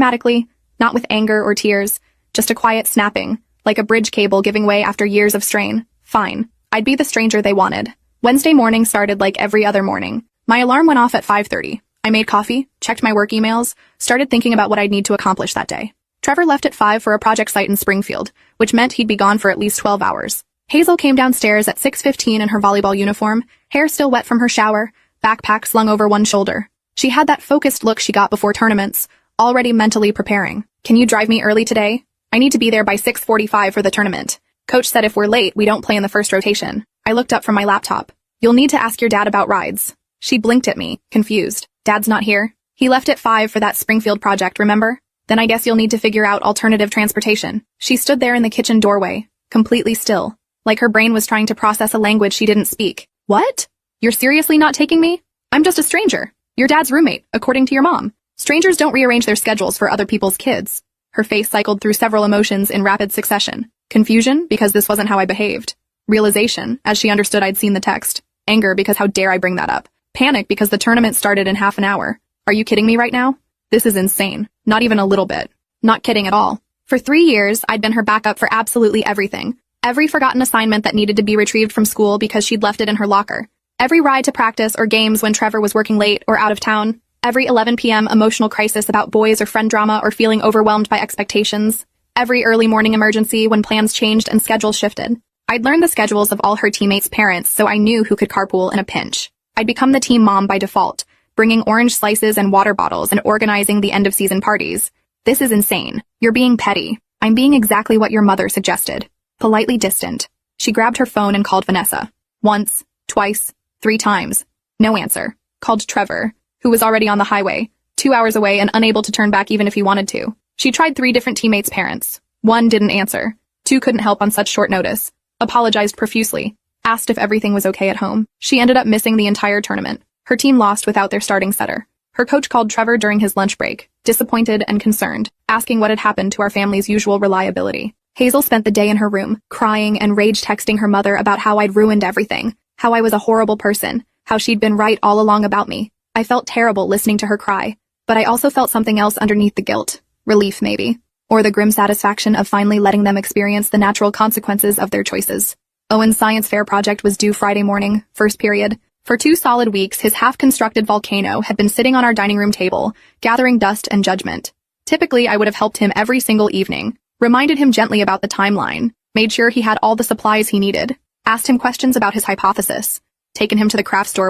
Dramatically, not with anger or tears, just a quiet snapping, like a bridge cable giving way after years of strain. Fine. I'd be the stranger they wanted. Wednesday morning started like every other morning. My alarm went off at 5:30. I made coffee, checked my work emails, started thinking about what I'd need to accomplish that day. Trevor left at 5 for a project site in Springfield, which meant he'd be gone for at least 12 hours. Hazel came downstairs at 6:15 in her volleyball uniform, hair still wet from her shower, backpack slung over one shoulder. She had that focused look she got before tournaments, already mentally preparing. Can you drive me early today? I need to be there by 6:45 for the tournament. Coach said if we're late, we don't play in the first rotation. I looked up from my laptop. You'll need to ask your dad about rides. She blinked at me, confused. Dad's not here? He left at 5 for that Springfield project, remember? Then I guess you'll need to figure out alternative transportation. She stood there in the kitchen doorway, completely still, like her brain was trying to process a language she didn't speak. What? You're seriously not taking me? I'm just a stranger. Your dad's roommate, according to your mom. Strangers don't rearrange their schedules for other people's kids. Her face cycled through several emotions in rapid succession. Confusion, because this wasn't how I behaved. Realization, as she understood I'd seen the text. Anger, because how dare I bring that up. Panic, because the tournament started in half an hour. Are you kidding me right now? This is insane. Not even a little bit. Not kidding at all. For 3 years, I'd been her backup for absolutely everything. Every forgotten assignment that needed to be retrieved from school because she'd left it in her locker. Every ride to practice or games when Trevor was working late or out of town. Every 11 p.m. emotional crisis about boys or friend drama or feeling overwhelmed by expectations. Every early morning emergency when plans changed and schedules shifted. I'd learned the schedules of all her teammates' parents, so I knew who could carpool in a pinch. I'd become the team mom by default, bringing orange slices and water bottles and organizing the end-of-season parties. This is insane. You're being petty. I'm being exactly what your mother suggested. Politely distant. She grabbed her phone and called Vanessa. Once, twice, 3 times. No answer. Called Trevor, who was already on the highway, 2 hours away and unable to turn back even if he wanted to. She tried 3 different teammates' parents. 1 didn't answer. 2 couldn't help on such short notice. Apologized profusely. Asked if everything was okay at home. She ended up missing the entire tournament. Her team lost without their starting setter. Her coach called Trevor during his lunch break, disappointed and concerned, asking what had happened to our family's usual reliability. Hazel spent the day in her room, crying and rage texting her mother about how I'd ruined everything, how I was a horrible person, how she'd been right all along about me. I felt terrible listening to her cry, but I also felt something else underneath the guilt. Relief, maybe. Or the grim satisfaction of finally letting them experience the natural consequences of their choices. Owen's science fair project was due Friday morning, first period. For 2 solid weeks, his half-constructed volcano had been sitting on our dining room table, gathering dust and judgment. Typically, I would have helped him every single evening, reminded him gently about the timeline, made sure he had all the supplies he needed, asked him questions about his hypothesis, taken him to the craft store when